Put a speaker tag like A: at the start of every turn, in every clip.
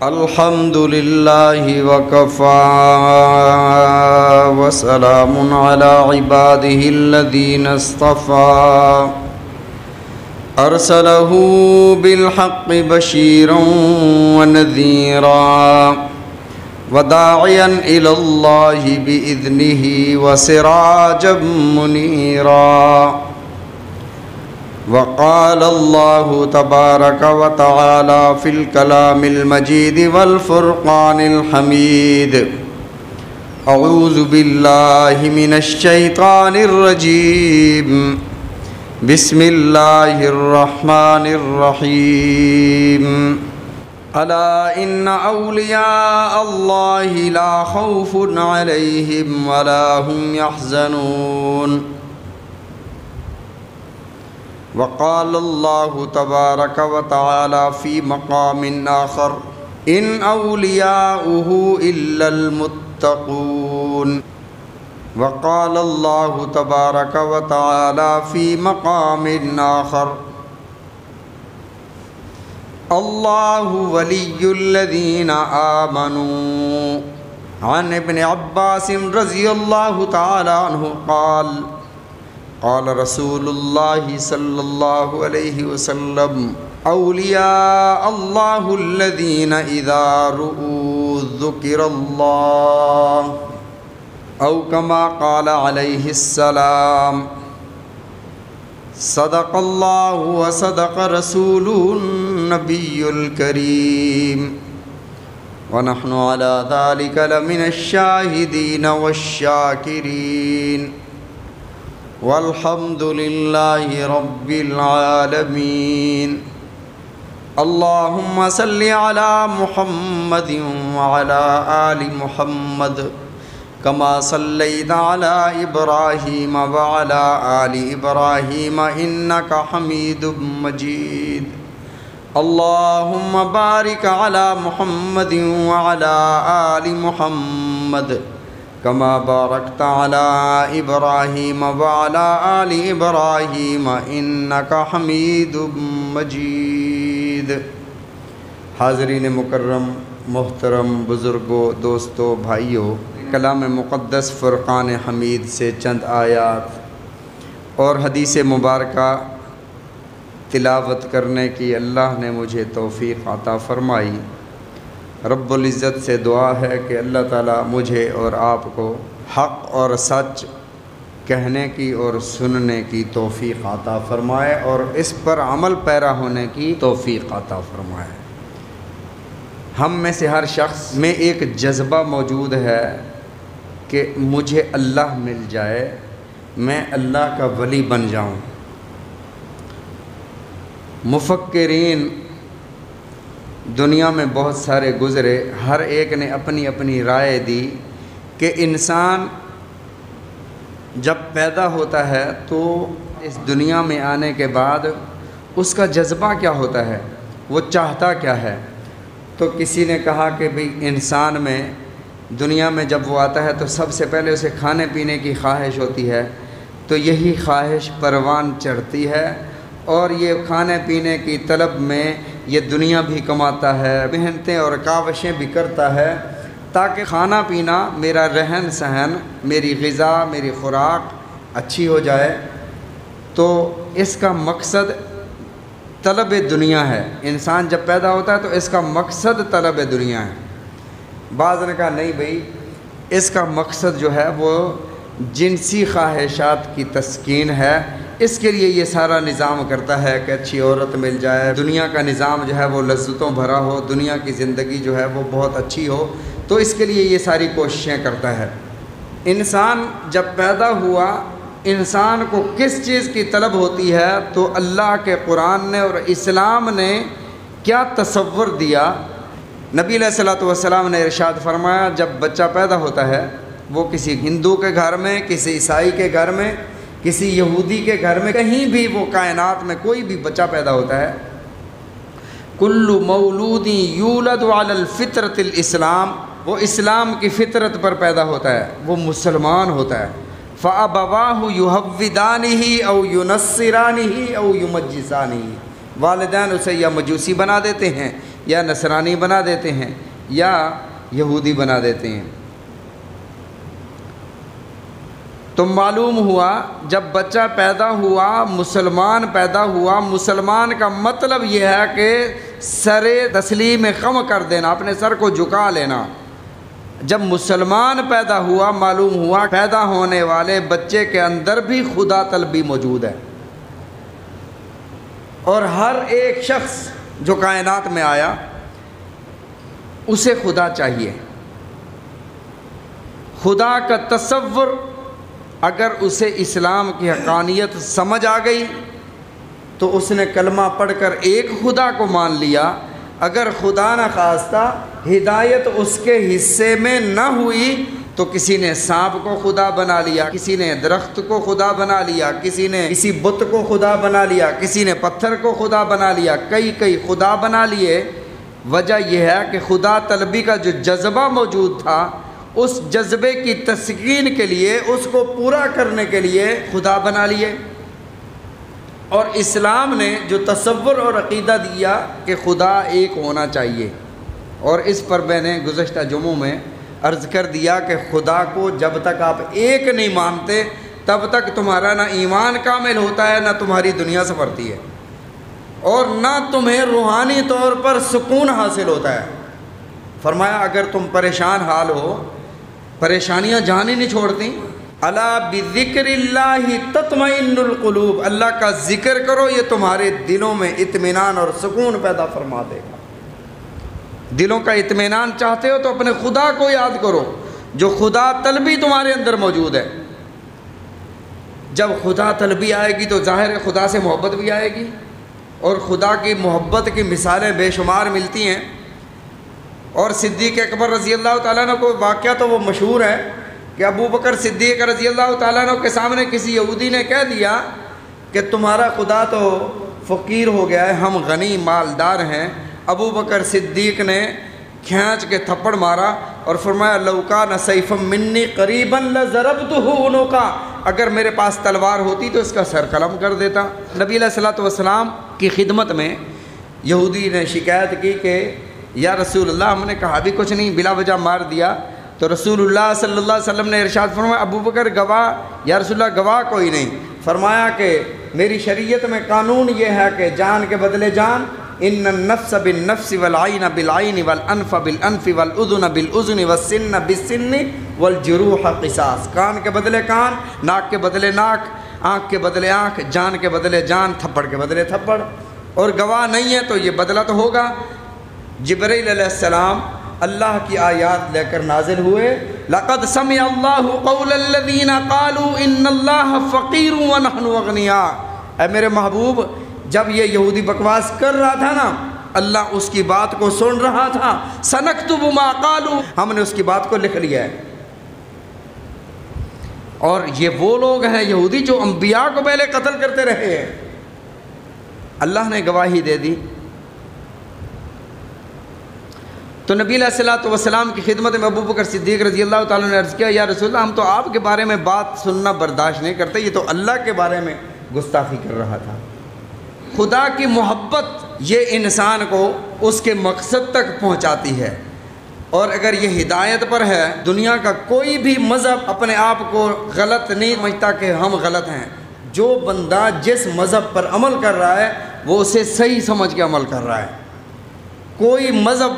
A: الحمد لله وكفى وسلام على عباده الذين اصطفى أرسله بالحق بشيرا ونذيرا وداعيا إلى الله بإذنه وسراجا منيرا. وقال الله تبارك وتعالى في الكلام المجيد والفرقان الحميد: أعوذ بالله من الشيطان الرجيم. بسم الله الرحمن الرحيم. ألا إن أولياء الله لا خوف عليهم ولا هم يحزنون. وقال الله تبارك وتعالى في مقام آخر: إن أولياؤه إلا المتقون. وقال الله تبارك وتعالى في مقام آخر: الله ولي الذين آمنوا. عن ابن عباس رضي الله تعالى عنه قال: قال رسول الله صلى الله عليه وسلم: أولياء الله الذين إذا رؤوا ذكر الله، أو كما قال عليه السلام. صدق الله وصدق رسوله النبي الكريم، ونحن على ذلك لمن الشاهدين والشاكرين، والحمد لله رب العالمين. اللهم صل على محمد وعلى آل محمد كما صليت على إبراهيم وعلى آل إبراهيم إنك حميد مجيد. اللهم بارك على محمد وعلى آل محمد كما باركت على إبراهيم وعلى آل إبراهيم إنك حميد مجيد. حاضرین مکرم، محترم بزرگوں، دوستوں، بھائیوں، کلام مقدس فرقان حمید سے چند آیات اور حدیث مبارکہ تلاوت کرنے کی اللہ نے مجھے توفیق عطا فرمائی. رب العزت سے دعا ہے کہ اللہ تعالیٰ مجھے اور آپ کو حق اور سچ کہنے کی اور سننے کی توفیق عطا فرمائے اور اس پر عمل پیرا ہونے کی توفیق عطا فرمائے. ہم میں سے ہر شخص میں ایک جذبہ موجود ہے کہ مجھے اللہ مل جائے، میں اللہ کا ولی بن جاؤں. مفکرین دنیا میں بہت سارے گزرے، ہر ایک نے اپنی اپنی رائے دی کہ انسان جب پیدا ہوتا ہے تو اس دنیا میں آنے کے بعد اس کا جذبہ کیا ہوتا ہے، وہ چاہتا کیا ہے. تو کسی نے کہا کہ بھئی انسان میں دنیا میں جب وہ آتا ہے تو سب سے پہلے اسے کھانے پینے کی خواہش ہوتی ہے، تو یہی خواہش پروان چڑھتی ہے اور یہ کھانے پینے کی طلب میں یہ دنیا بھی کماتا ہے، محنتیں اور کاوشیں بھی کرتا ہے تاکہ کھانا پینا، میرا رہن سہن، میری غذا، میری خوراک اچھی ہو جائے. تو اس کا مقصد طلب دنیا ہے. انسان جب پیدا ہوتا ہے تو اس کا مقصد طلب دنیا ہے. بعض نے کہا نہیں بھئی، اس کا مقصد جو ہے وہ جنسی خواہشات کی تسکین ہے، اس کے لیے یہ سارا نظام کرتا ہے کہ اچھی عورت مل جائے، دنیا کا نظام جو ہے وہ لذتوں بھرا ہو، دنیا کی زندگی جو ہے وہ بہت اچھی ہو، تو اس کے لیے یہ ساری کوششیں کرتا ہے. انسان جب پیدا ہوا، انسان کو کس چیز کی طلب ہوتی ہے؟ تو اللہ کے قرآن نے اور اسلام نے کیا تصور دیا. نبی علیہ الصلوۃ والسلام نے ارشاد فرمایا جب بچہ پیدا ہوتا ہے وہ کسی ہندو کے گھر میں، کسی عیسائی کے گھر میں، کسی یہودی کے گھر میں، کہیں بھی وہ کائنات میں کوئی بھی بچہ پیدا ہوتا ہے، کل مولود یولد علی الفطرۃ الاسلام، وہ اسلام کی فطرت پر پیدا ہوتا ہے، وہ مسلمان ہوتا ہے. فَأَبَوَاهُ يُحَوِّدَانِهِ أَوْ يُنَصِّرَانِهِ أَوْ يُمَجِّسَانِهِ، والدین اسے یا مجوسی بنا دیتے ہیں یا نصرانی بنا دیتے ہیں یا یہودی بنا دیتے ہیں۔ تو معلوم ہوا جب بچہ پیدا ہوا مسلمان پیدا ہوا، مسلمان کا مطلب یہ ہے کہ سر تسلیم خم کر دینا، اپنے سر کو جھکا لینا۔ جب مسلمان پیدا ہوا معلوم ہوا پیدا ہونے والے بچے کے اندر بھی خدا طلبی موجود ہے، اور ہر ایک شخص جو کائنات میں آیا اسے خدا چاہیے۔ خدا کا تصور اگر اسے اسلام کی حقانیت سمجھ آ گئی تو اس نے کلمہ پڑھ کر ایک خدا کو مان لیا۔ اگر خدا نہ خواستہ ہدایت اس کے حصے میں نہ ہوئی تو کسی نے سانپ کو خدا بنا لیا، کسی نے درخت کو خدا بنا لیا، کسی نے کسی بت کو خدا بنا لیا، کسی نے پتھر کو خدا بنا لیا، کئی خدا بنا لیے۔ وجہ یہ ہے کہ خدا طلبی کا جو جذبہ موجود تھا اس جذبے کی تسکین کے لیے، اس کو پورا کرنے کے لیے خدا بنا لیے۔ اور اسلام نے جو تصور اور عقیدہ دیا کہ خدا ایک ہونا چاہیے، اور اس پر میں نے گزشتہ جمعوں میں عرض کر دیا کہ خدا کو جب تک آپ ایک نہیں مانتے تب تک تمہارا نہ ایمان کامل ہوتا ہے، نہ تمہاری دنیا سنورتی ہے، اور نہ تمہیں روحانی طور پر سکون حاصل ہوتا ہے۔ فرمایا اگر تم پریشان حال ہو، پریشانیاں جان ہی نہیں چھوڑتی، الا بذکر اللہ تطمئن القلوب، اللہ کا ذکر کرو یہ تمہارے دلوں میں اطمینان اور سکون پیدا فرما دے گا۔ دلوں کا اطمینان چاہتے ہو تو اپنے خدا کو یاد کرو جو خدا طلبی تمہارے اندر موجود ہے۔ جب خدا طلبی آئے گی تو ظاہر ہے خدا سے محبت بھی آئے گی، اور خدا کی محبت کی مثالیں بے شمار ملتی ہیں۔ اور صدیق اکبر رضی اللہ تعالیٰ عنہ کو واقعہ تو وہ مشہور ہے کہ ابو بکر صدیق رضی اللہ تعالیٰ عنہ کے سامنے کسی یہودی نے کہہ دیا کہ تمہارا خدا تو فقیر ہو گیا ہے، ہم غنی مالدار ہیں۔ ابو بکر صدیق نے کھینچ کے تھپڑ مارا اور فرمایا لو کان سیفا منی قریبا لضربتہ عنقا، اگر میرے پاس تلوار ہوتی تو اس کا سر قلم کر دیتا۔ نبی علیہ الصلوۃ والسلام کی خدمت میں یہودی نے شکایت کی کہ یا رسول اللہ ہم نے کہا بھی کچھ نہیں، بلا وجہ مار دیا۔ تو رسول اللہ صلی اللہ علیہ وسلم نے ارشاد فرمایا ابو بکر گواہ، یا رسول اللہ گواہ کوئی نہیں۔ فرمایا کہ میری شریعت میں قانون یہ ہے کہ جان کے بدلے جان، ان النفس بالنفس والعین بالعین والانف بالانف والاذن بالاذن والسن بالسن والجروح قصاص، کان کے بدلے کان، ناک کے بدلے ناک، آنکھ کے بدلے آنکھ، جان کے بدلے جان، تھپڑ کے بدلے تھپڑ۔ اور گواہ نہیں ہے تو یہ بدلہ تو ہوگا۔ جبرائیل علیہ السلام اللہ کی آیات لے کر نازل ہوئے، لقد سمع اللہ قول الذین قالوا ان اللہ فقیر ونحن اغنیاء۔ اے میرے محبوب جب یہ یہودی بکواس کر رہا تھا نا، اللہ اس کی بات کو سن رہا تھا۔ سنکتب ما قالوا، ہم نے اس کی بات کو لکھ لیا ہے۔ اور یہ وہ لوگ ہیں یہودی جو انبیاء کو پہلے قتل کرتے رہے ہیں، اللہ نے گواہی دے دی۔ تو نبی علیہ الصلوۃ والسلام کی خدمت میں ابو بکر صدیق رضی اللہ تعالیٰ نے عرض کیا یا رسول اللہ ہم تو آپ کے بارے میں بات سننا برداشت نہیں کرتے، یہ تو اللہ کے بارے میں گستاخی کر رہا تھا۔ خدا کی محبت یہ انسان کو اس کے مقصد تک پہنچاتی ہے، اور اگر یہ ہدایت پر ہے دنیا کا کوئی بھی مذہب اپنے آپ کو غلط نہیں سمجھتا کہ ہم غلط ہیں۔ جو بندہ جس مذہب پر عمل کر رہا ہے وہ اسے صحیح سمجھ کے عمل کر رہا ہے۔ کوئی مذہب،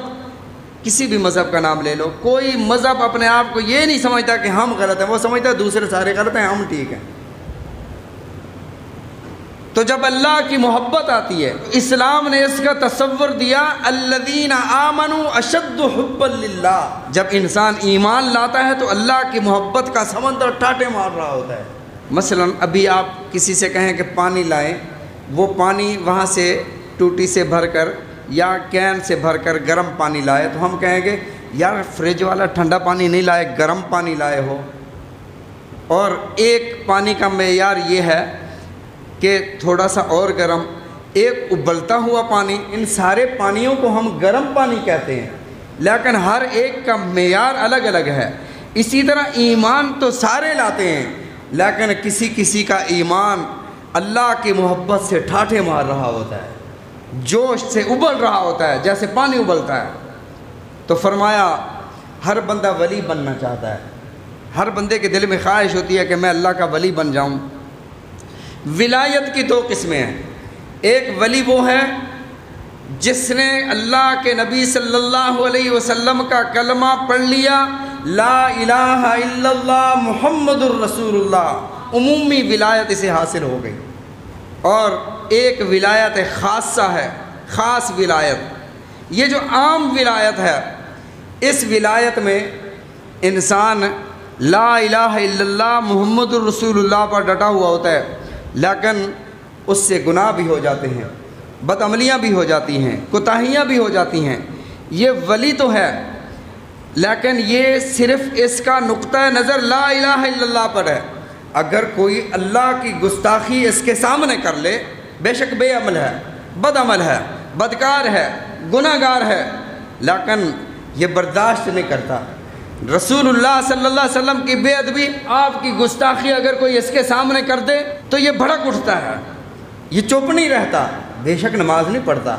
A: کسی بھی مذہب کا نام لے لو، کوئی مذہب اپنے آپ کو یہ نہیں سمجھتا کہ ہم غلط ہیں، وہ سمجھتا ہے دوسرے سارے غلط ہیں، ہم ٹھیک ہیں۔ تو جب اللہ کی محبت آتی ہے، اسلام نے اس کا تصور دیا الذین آمنوا اشد حبا للہ، جب انسان ایمان لاتا ہے تو اللہ کی محبت کا سمندر ٹاٹے مار رہا ہوتا ہے۔ مثلا ابھی آپ کسی سے کہیں کہ پانی لائیں، وہ پانی وہاں سے ٹوٹی سے بھر کر یا کین سے بھر کر گرم پانی لائے تو ہم کہیں گے یار فریج والا ٹھنڈا پانی نہیں لائے، گرم پانی لائے ہو۔ اور ایک پانی کا معیار یہ ہے کہ تھوڑا سا اور گرم، ایک ابلتا ہوا پانی، ان سارے پانیوں کو ہم گرم پانی کہتے ہیں، لیکن ہر ایک کا معیار الگ الگ ہے۔ اسی طرح ایمان تو سارے لاتے ہیں، لیکن کسی کسی کا ایمان اللہ کی محبت سے ٹھاٹھے مار رہا ہوتا ہے۔ جوش سے ابل رہا ہوتا ہے جیسے پانی ابلتا ہے. تو فرمایا ہر بندہ ولی بننا چاہتا ہے، ہر بندے کے دل میں خواہش ہوتی ہے کہ میں اللہ کا ولی بن جاؤں. ولایت کی دو قسمیں ہیں. ایک ولی وہ ہے جس نے اللہ کے نبی صلی اللہ علیہ وسلم کا کلمہ پڑھ لیا، لا الہ الا اللہ محمد الرسول اللہ، عمومی ولایت اسے حاصل ہو گئی. اور ایک ولایت خاصہ ہے، خاص ولایت. یہ جو عام ولایت ہے، اس ولایت میں انسان لا الہ الا اللہ محمد الرسول اللہ پر ڈٹا ہوا ہوتا ہے، لیکن اس سے گناہ بھی ہو جاتے ہیں، بدعملیاں بھی ہو جاتی ہیں، کوتاہیاں بھی ہو جاتی ہیں. یہ ولی تو ہے، لیکن یہ صرف اس کا نقطہ نظر لا الہ الا اللہ پر ہے. اگر کوئی اللہ کی گستاخی اس کے سامنے کر لے، بے شک بے عمل ہے، بد عمل ہے، بدکار ہے، گناہ گار ہے، لیکن یہ برداشت نہیں کرتا. رسول اللہ صلی اللہ علیہ وسلم کی بے ادبی، آپ کی گستاخی اگر کوئی اس کے سامنے کر دے تو یہ بھڑک اٹھتا ہے، یہ چپ نہیں رہتا. بے شک نماز نہیں پڑھتا،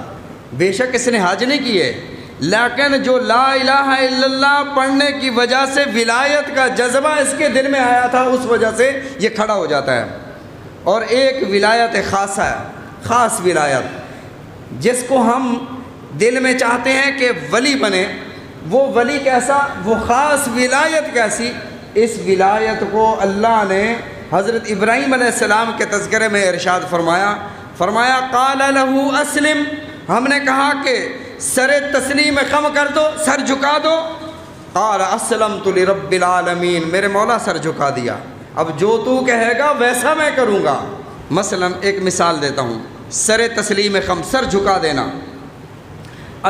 A: بے شک اس نے حج نہیں کیے، لیکن جو لا الہ الا اللہ پڑھنے کی وجہ سے ولایت کا جذبہ اس کے دل میں آیا تھا، اس وجہ سے یہ کھڑا ہو جاتا ہے. اور ایک ولایت خاصہ ہے، خاص ولایت، جس کو ہم دل میں چاہتے ہیں کہ ولی بنے. وہ ولی کیسا، وہ خاص ولایت کیسی؟ اس ولایت کو اللہ نے حضرت ابراہیم علیہ السلام کے تذکرے میں ارشاد فرمایا قال له اسلم. ہم نے کہا کہ سر تسلیم خم کر دو، سر جھکا دو. قال اسلمت لرب العالمین، میرے مولا سر جھکا دیا، اب جو تو کہے گا ویسا میں کروں گا. مثلا ایک مثال دیتا ہوں، سر تسلیم خم، سر جھکا دینا.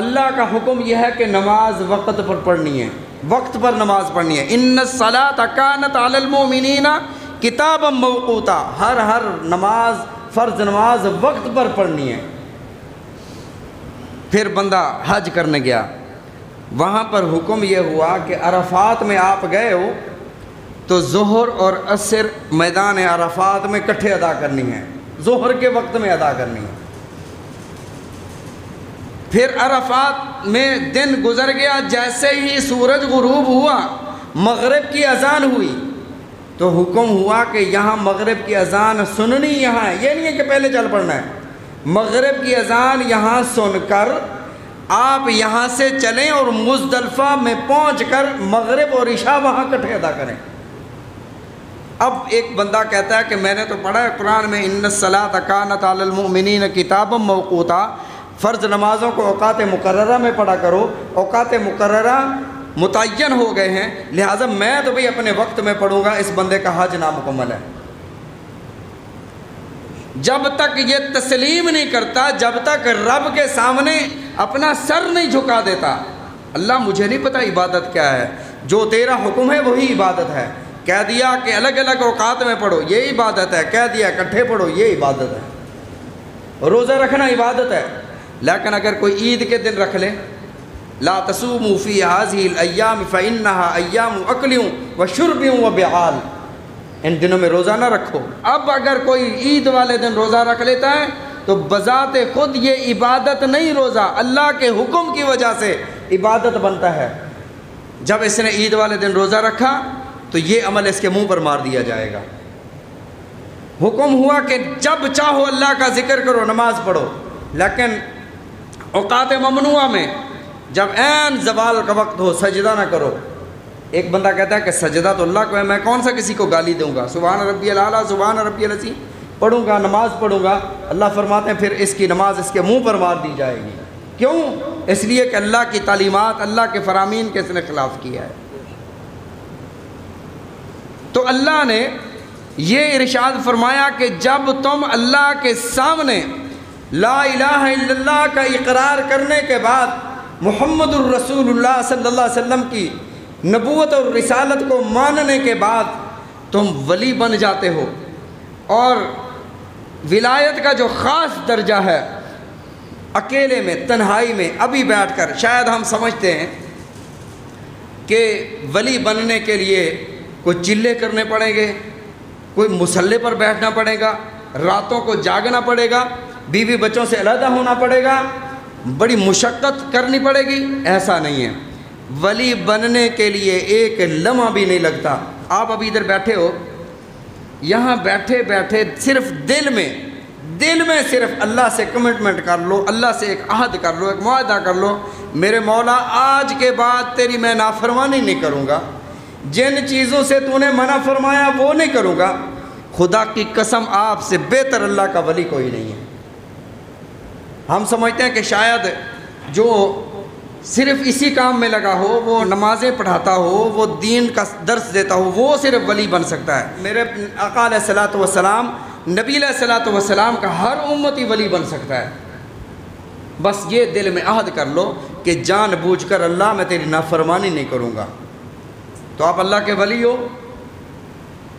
A: اللہ کا حکم یہ ہے کہ نماز وقت پر پڑھنی ہے، وقت پر نماز پڑھنی ہے. ان الصلاۃ کانت علی المؤمنین کتابا موقوتا، ہر نماز، فرض نماز وقت پر پڑھنی ہے. پھر بندہ حج کرنے گیا، وہاں پر حکم یہ ہوا کہ عرفات میں آپ گئے ہو تو ظہر اور عصر میدان عرفات میں کٹھے ادا کرنی ہے، ظہر کے وقت میں ادا کرنی ہے. پھر عرفات میں دن گزر گیا، جیسے ہی سورج غروب ہوا، مغرب کی اذان ہوئی، تو حکم ہوا کہ یہاں مغرب کی اذان سننی یہاں ہے، یہ نہیں ہے کہ پہلے چل پڑنا ہے. مغرب کی اذان یہاں سن کر آپ یہاں سے چلیں اور مزدلفہ میں پہنچ کر مغرب اور عشاء وہاں کٹھے ادا کریں. اب ایک بندہ کہتا ہے کہ میں نے تو پڑھا ہے قرآن میں ان الصلاۃ کانت علی المؤمنین کتابا موقوتا، فرض نمازوں کو اوقات مقررہ میں پڑھا کرو، اوقات مقررہ متعین ہو گئے ہیں، لہٰذا میں تو بھئی اپنے وقت میں پڑھوں گا. اس بندے کا حج نامکمل ہے. جب تک یہ تسلیم نہیں کرتا، جب تک رب کے سامنے اپنا سر نہیں جھکا دیتا، اللہ مجھے نہیں پتہ عبادت کیا ہے، جو تیرا حکم ہے وہی عبادت ہے. کہہ دیا کہ الگ الگ اوقات میں پڑھو، یہ عبادت ہے. کہہ دیا اکٹھے پڑھو، یہ عبادت ہے. روزہ رکھنا عبادت ہے، لیکن اگر کوئی عید کے دن رکھ لے، لا تصوموا فی هذه الایام فانها ایام اکل و شرب و بعال، ان دنوں میں روزہ نہ رکھو. اب اگر کوئی عید والے دن روزہ رکھ لیتا ہے تو بذات خود یہ عبادت نہیں، روزہ اللہ کے حکم کی وجہ سے عبادت بنتا ہے. جب اس نے عید والے دن روزہ رکھا تو یہ عمل اس کے منہ پر مار دیا جائے گا. حکم ہوا کہ جب چاہو اللہ کا ذکر کرو، نماز پڑھو، لیکن اوقات ممنوعہ میں جب عین زوال کا وقت ہو سجدہ نہ کرو. ایک بندہ کہتا ہے کہ سجدہ تو اللہ کو ہے، میں کون سا کسی کو گالی دوں گا، سبحان ربی الاعلیٰ سبحان ربی العظیم پڑھوں گا، نماز پڑھوں گا. اللہ فرماتے ہیں پھر اس کی نماز اس کے منہ پر مار دی جائے گی. کیوں؟ اس لیے کہ اللہ کی تعلیمات، اللہ کے فرامین کے اس نے خلاف کیا ہے. تو اللہ نے یہ ارشاد فرمایا کہ جب تم اللہ کے سامنے لا الہ الا اللہ کا اقرار کرنے کے بعد محمد الرسول اللہ صلی اللہ علیہ وسلم کی نبوت اور رسالت کو ماننے کے بعد تم ولی بن جاتے ہو. اور ولایت کا جو خاص درجہ ہے، اکیلے میں، تنہائی میں، ابھی بیٹھ کر، شاید ہم سمجھتے ہیں کہ ولی بننے کے لیے کوئی چلے کرنے پڑیں گے، کوئی مصلے پر بیٹھنا پڑے گا، راتوں کو جاگنا پڑے گا. بیوی بچوں سے علیحدہ ہونا پڑے گا، بڑی مشقت کرنی پڑے گی، ایسا نہیں ہے۔ ولی بننے کے لیے ایک لمحہ بھی نہیں لگتا۔ آپ ابھی ادھر بیٹھے ہو، یہاں بیٹھے بیٹھے صرف دل میں صرف اللہ سے کمٹمنٹ کر لو، اللہ سے ایک عہد کر لو، ایک معاہدہ کر لو، میرے مولا آج کے بعد تیری میں نافرمانی نہیں کروں گا، جن چیزوں سے تو نے منع فرمایا وہ نہیں کروں گا۔ خدا کی قسم آپ سے بہتر اللہ کا ولی کوئی نہیں ہے۔ ہم سمجھتے ہیں کہ شاید جو صرف اسی کام میں لگا ہو، وہ نمازیں پڑھاتا ہو، وہ دین کا درس دیتا ہو، وہ صرف ولی بن سکتا ہے۔ میرے آقا علیہ الصلوۃ والسلام، نبی علیہ الصلوۃ والسلام کا ہر امتی ولی بن سکتا ہے۔ بس یہ دل میں عہد کر لو کہ جان بوجھ کر اللہ میں تیری نافرمانی نہیں کروں گا، تو آپ اللہ کے ولی ہو۔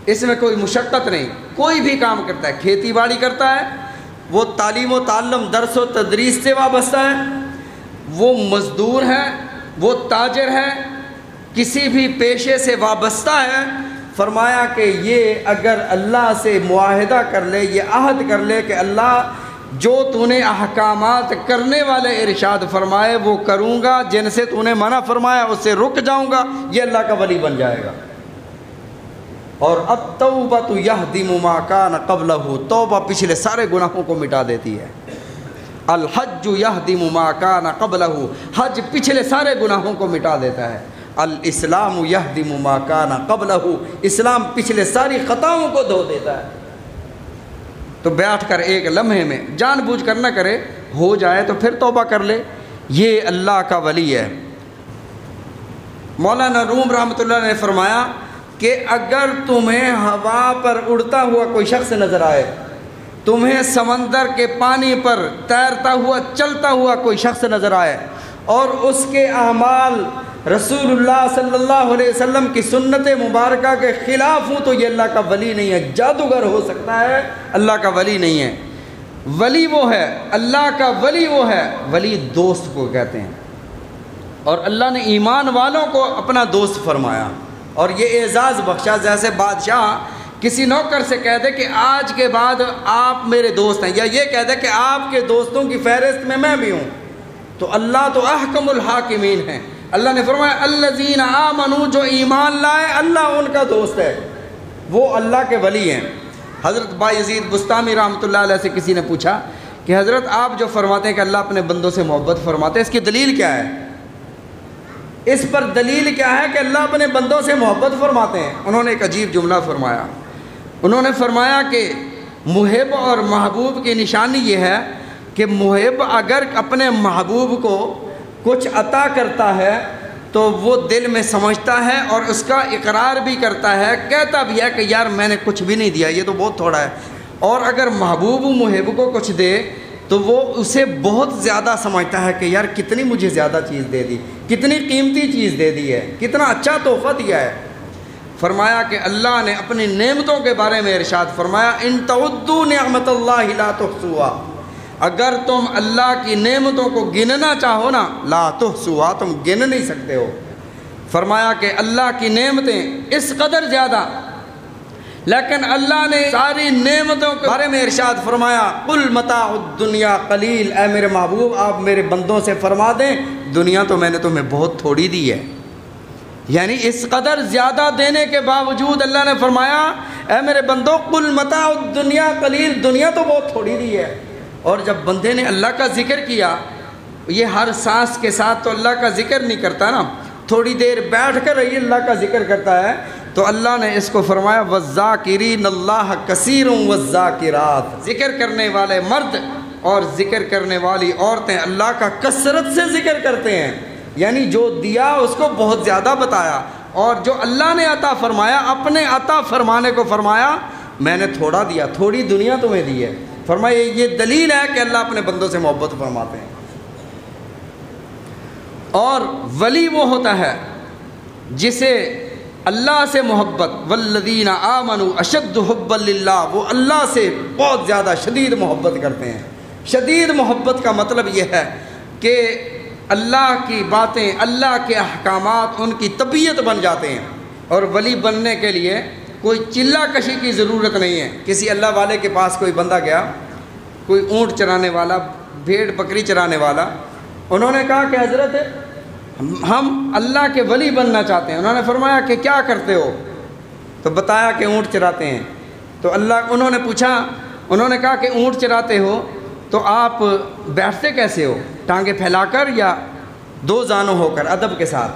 A: اس میں کوئی مشقت نہیں۔ کوئی بھی کام کرتا ہے، کھیتی باڑی کرتا ہے، وہ تعلیم و تعلم، درس و تدریس سے وابستہ ہے، وہ مزدور ہے، وہ تاجر ہے، کسی بھی پیشے سے وابستہ ہے، فرمایا کہ یہ اگر اللہ سے معاہدہ کر لے، یہ عہد کر لے کہ اللہ جو تو نے احکامات کرنے والے ارشاد فرمائے وہ کروں گا، جن سے تو نے منع فرمایا اس سے رک جاؤں گا، یہ اللہ کا ولی بن جائے گا۔ اور التوبۃ یہدم ما کان قبلہ، توبہ پچھلے سارے گناہوں کو مٹا دیتی ہے۔ الحج یہدم ما کان قبلہ، حج پچھلے سارے گناہوں کو مٹا دیتا ہے۔ الاسلام یہدم ما کان قبلہ، اسلام پچھلے ساری خطاؤں کو دھو دیتا ہے۔ تو بیٹھ کر ایک لمحے میں جان بوجھ کر نہ کرے، ہو جائے تو پھر توبہ کر لے، یہ اللہ کا ولی ہے۔ مولانا روم رحمۃ اللہ نے فرمایا کہ اگر تمہیں ہوا پر اڑتا ہوا کوئی شخص نظر آئے، تمہیں سمندر کے پانی پر تیرتا ہوا چلتا ہوا کوئی شخص نظر آئے، اور اس کے اعمال رسول اللہ صلی اللہ علیہ وسلم کی سنت مبارکہ کے خلاف ہوں، تو یہ اللہ کا ولی نہیں ہے۔ جادوگر ہو سکتا ہے، اللہ کا ولی نہیں ہے۔ ولی وہ ہے، اللہ کا ولی وہ ہے، ولی دوست کو کہتے ہیں، اور اللہ نے ایمان والوں کو اپنا دوست فرمایا اور یہ اعزاز بخشا۔ جیسے بادشاہ کسی نوکر سے کہہ دے کہ آج کے بعد آپ میرے دوست ہیں، یا یہ کہہ دے کہ آپ کے دوستوں کی فہرست میں بھی ہوں، تو اللہ تو احکم الحاکمین ہیں۔ اللہ نے فرمایا الذین آمنوا، جو ایمان لائے اللہ ان کا دوست ہے، وہ اللہ کے ولی ہیں۔ حضرت بایزید بستامی رحمۃ اللہ علیہ سے کسی نے پوچھا کہ حضرت آپ جو فرماتے ہیں کہ اللہ اپنے بندوں سے محبت فرماتے ہیں، اس کی دلیل کیا ہے؟ اس پر دلیل کیا ہے کہ اللہ اپنے بندوں سے محبت فرماتے ہیں؟ انہوں نے ایک عجیب جملہ فرمایا۔ انہوں نے فرمایا کہ محب اور محبوب کی نشانی یہ ہے کہ محب اگر اپنے محبوب کو کچھ عطا کرتا ہے تو وہ دل میں سمجھتا ہے اور اس کا اقرار بھی کرتا ہے، کہتا بھی ہے کہ یار میں نے کچھ بھی نہیں دیا، یہ تو بہت تھوڑا ہے۔ اور اگر محبوب محب کو کچھ دے تو وہ اسے بہت زیادہ سمجھتا ہے کہ یار کتنی مجھے زیادہ چیز دے دی، کتنی قیمتی چیز دے دی ہے، کتنا اچھا تحفہ دیا ہے۔ فرمایا کہ اللہ نے اپنی نعمتوں کے بارے میں ارشاد فرمایا ان تعدوا نعمت اللہ لا تحصوها، اگر تم اللہ کی نعمتوں کو گننا چاہو نا، لا تحصوها، تم گن نہیں سکتے ہو۔ فرمایا کہ اللہ کی نعمتیں اس قدر زیادہ، لیکن اللہ نے ساری نعمتوں کے بارے میں ارشاد فرمایا قل متاع الدنیا قلیل، اے میرے محبوب آپ میرے بندوں سے فرما دیں دنیا تو میں نے تمہیں بہت تھوڑی دی ہے۔ یعنی اس قدر زیادہ دینے کے باوجود اللہ نے فرمایا اے میرے بندوں قل متاع الدنیا قلیل، دنیا تو بہت تھوڑی دی ہے۔ اور جب بندے نے اللہ کا ذکر کیا، یہ ہر سانس کے ساتھ تو اللہ کا ذکر نہیں کرتا نا، تھوڑی دیر بیٹھ کر یہ اللہ کا ذکر کرتا ہے، تو اللہ نے اس کو فرمایا وَالذَّاكِرِينَ اللَّهَ كَثِيرٌ وَالذَّاكِرَاتِ، ذکر کرنے والے مرد اور ذکر کرنے والی عورتیں اللہ کا کثرت سے ذکر کرتے ہیں۔ یعنی جو دیا اس کو بہت زیادہ بتایا، اور جو اللہ نے عطا فرمایا اپنے عطا فرمانے کو فرمایا میں نے تھوڑا دیا، تھوڑی دنیا تمہیں دی ہے۔ فرمایا یہ دلیل ہے کہ اللہ اپنے بندوں سے محبت فرماتے ہیں۔ اور ولی وہ ہوتا ہے جسے اللہ سے محبت، والذین آمنوا اشد حبا للہ، وہ اللہ سے بہت زیادہ شدید محبت کرتے ہیں۔ شدید محبت کا مطلب یہ ہے کہ اللہ کی باتیں، اللہ کے احکامات ان کی طبیعت بن جاتے ہیں۔ اور ولی بننے کے لیے کوئی چلہ کشی کی ضرورت نہیں ہے۔ کسی اللہ والے کے پاس کوئی بندہ گیا، کوئی اونٹ چرانے والا، بھیڑ بکری چرانے والا، انہوں نے کہا کہ حضرت ہم اللہ کے ولی بننا چاہتے ہیں۔ انہوں نے فرمایا کہ کیا کرتے ہو؟ تو بتایا کہ اونٹ چراتے ہیں۔ تو انہوں نے پوچھا، انہوں نے کہا کہ اونٹ چراتے ہو تو آپ بیٹھتے کیسے ہو؟ ٹانگیں پھیلا کر یا دو زانوں ہو کر ادب کے ساتھ؟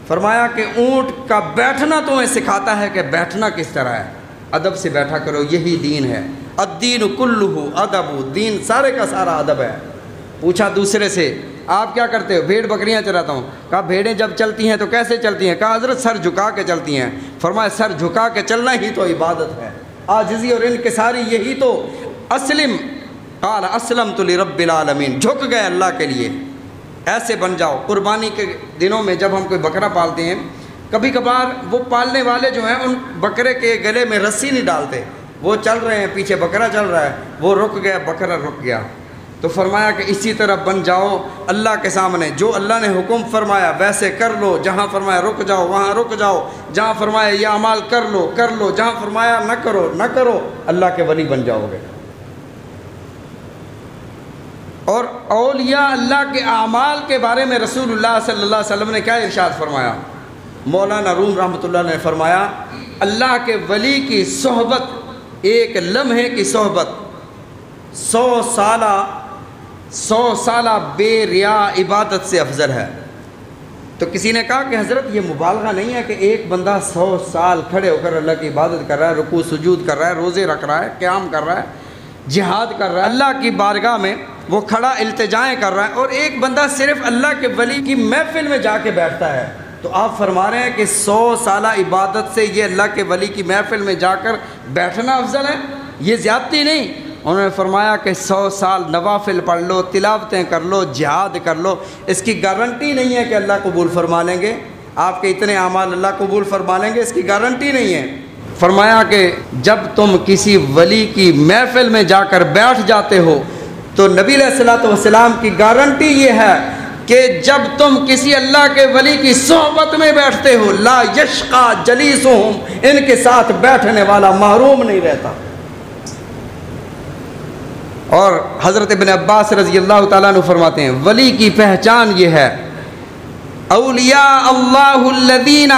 A: فرمایا کہ اونٹ کا بیٹھنا تمہیں سکھاتا ہے کہ بیٹھنا کس طرح ہے، ادب سے بیٹھا کرو، یہی دین ہے۔ الدین کلہ ادب، دین سارے کا سارا ادب ہے۔ پوچھا دوسرے سے، آپ کیا کرتے ہو؟ بھیڑ بکریاں چراتا ہوں۔ کہا بھیڑیں جب چلتی ہیں تو کیسے چلتی ہیں؟ کہا حضرت سر جھکا کے چلتی ہیں۔ فرمایا سر جھکا کے چلنا ہی تو عبادت ہے، عاجزی اور انکساری یہی تو اسلم، قال اسلمت لرب العالمین، جھک گئے اللہ کے لیے، ایسے بن جاؤ۔ قربانی کے دنوں میں جب ہم کوئی بکرا پالتے ہیں، کبھی کبھار وہ پالنے والے جو ہیں ان بکرے کے گلے میں رسی نہیں ڈالتے، وہ چل رہے ہیں، پیچھے بکرا چل رہا ہے، وہ رک گیا، بکرا رک گیا۔ تو فرمایا کہ اسی طرح بن جاؤ اللہ کے سامنے، جو اللہ نے حکم فرمایا ویسے کر لو، جہاں فرمایا رک جاؤ وہاں رک جاؤ، جہاں فرمایا یہ اعمال کر لو، جہاں فرمایا نہ کرو، اللہ کے ولی بن جاؤ گے۔ اور اولیاء اللہ کے اعمال کے بارے میں رسول اللہ صلی اللہ علیہ وسلم نے کیا ارشاد فرمایا؟ مولانا روم رحمۃ اللہ نے فرمایا، اللہ کے ولی کی صحبت، ایک لمحے کی صحبت 100 سالہ بے ریا عبادت سے افضل ہے۔ تو کسی نے کہا کہ حضرت یہ مبالغہ نہیں ہے کہ ایک بندہ 100 سال کھڑے ہو کر اللہ کی عبادت کر رہا ہے، رکوع سجود کر رہا ہے، روزے رکھ رہا ہے، قیام کر رہا ہے، جہاد کر رہا ہے، اللہ کی بارگاہ میں وہ کھڑا التجائیں کر رہا ہے، اور ایک بندہ صرف اللہ کے ولی کی محفل میں جا کے بیٹھتا ہے؟ تو آپ فرما رہے ہیں کہ 100 سالہ عبادت سے یہ اللہ کے ولی کی محفل میں جا کر بیٹھنا افضل ہے؟ یہ زیادتی نہیں۔ انہوں نے فرمایا کہ 100 سال نوافل پڑھ لو، تلاوتیں کر لو، جہاد کر لو، اس کی گارنٹی نہیں ہے کہ اللہ قبول فرما لیں گے، آپ کے اتنے اعمال اللہ قبول فرما لیں گے، اس کی گارنٹی نہیں ہے۔ فرمایا کہ جب تم کسی ولی کی محفل میں جا کر بیٹھ جاتے ہو تو نبی علیہ الصلوۃ والسلام کی گارنٹی یہ ہے کہ جب تم کسی اللہ کے ولی کی صحبت میں بیٹھتے ہو، لا یشقا جلیسہم، ان کے ساتھ بیٹھنے والا محروم نہیں رہتا۔ اور حضرت ابن عباس رضی اللہ تعالیٰ عنہ فرماتے ہیں، ولی کی پہچان یہ ہے، اولیاء اللہ الذین،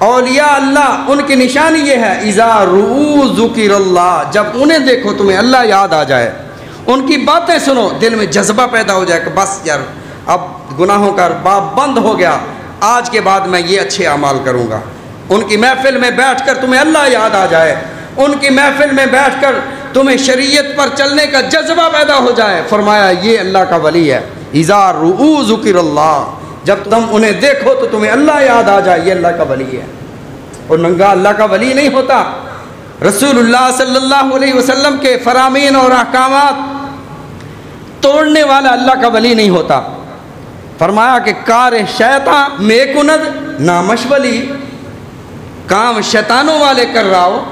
A: اولیاء اللہ ان کی نشانی یہ ہے، اذا رؤوا ذکر اللہ، جب انہیں دیکھو تمہیں اللہ یاد آ جائے، ان کی باتیں سنو، دل میں جذبہ پیدا ہو جائے کہ بس یار اب گناہوں کا باب بند ہو گیا، آج کے بعد میں یہ اچھے اعمال کروں گا۔ ان کی محفل میں بیٹھ کر تمہیں اللہ یاد آ جائے، ان کی محفل میں بیٹھ کر تمہیں شریعت پر چلنے کا جذبہ پیدا ہو جائے، فرمایا یہ اللہ کا ولی ہے۔ اذا رؤوا ذکر اللہ، جب تم انہیں دیکھو تو تمہیں اللہ یاد آ جائے، یہ اللہ کا ولی ہے۔ اور ننگا اللہ کا ولی نہیں ہوتا، رسول اللہ صلی اللہ علیہ وسلم کے فرامین اور احکامات توڑنے والا اللہ کا ولی نہیں ہوتا۔ فرمایا کہ کار شیطان میں کند نامش ولی، کام شیطانوں والے کر رہا ہو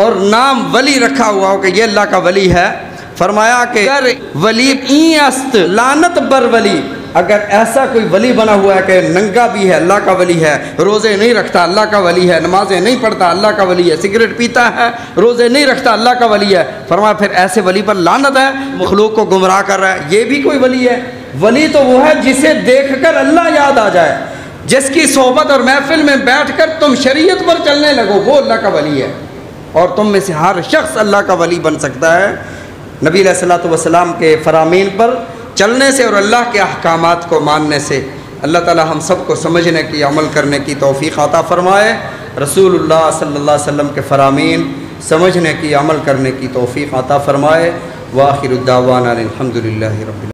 A: اور نام ولی رکھا ہوا ہو کہ یہ اللہ کا ولی ہے۔ فرمایا کہ گر ولی این است لعنت بر ولی، اگر ایسا کوئی ولی بنا ہوا ہے کہ ننگا بھی ہے اللہ کا ولی ہے، روزے نہیں رکھتا اللہ کا ولی ہے، نمازیں نہیں پڑھتا اللہ کا ولی ہے، سگریٹ پیتا ہے، روزے نہیں رکھتا اللہ کا ولی ہے، فرمایا پھر ایسے ولی پر لعنت ہے، مخلوق کو گمراہ کر رہا ہے، یہ بھی کوئی ولی ہے؟ ولی تو وہ ہے جسے دیکھ کر اللہ یاد آ جائے، جس کی صحبت اور محفل میں بیٹھ کر تم شریعت پر چلنے لگو، وہ اللہ کا ولی ہے۔ اور تم میں سے ہر شخص اللہ کا ولی بن سکتا ہے نبی علیہ الصلوۃ والسلام کے فرامین پر چلنے سے اور اللہ کے احکامات کو ماننے سے۔ اللہ تعالی ہم سب کو سمجھنے کی، عمل کرنے کی توفیق عطا فرمائے، رسول اللہ صلی اللہ علیہ وسلم کے فرامین سمجھنے کی، عمل کرنے کی توفیق عطا فرمائے۔ وآخر الدعوانا الحمد للہ رب العالمین۔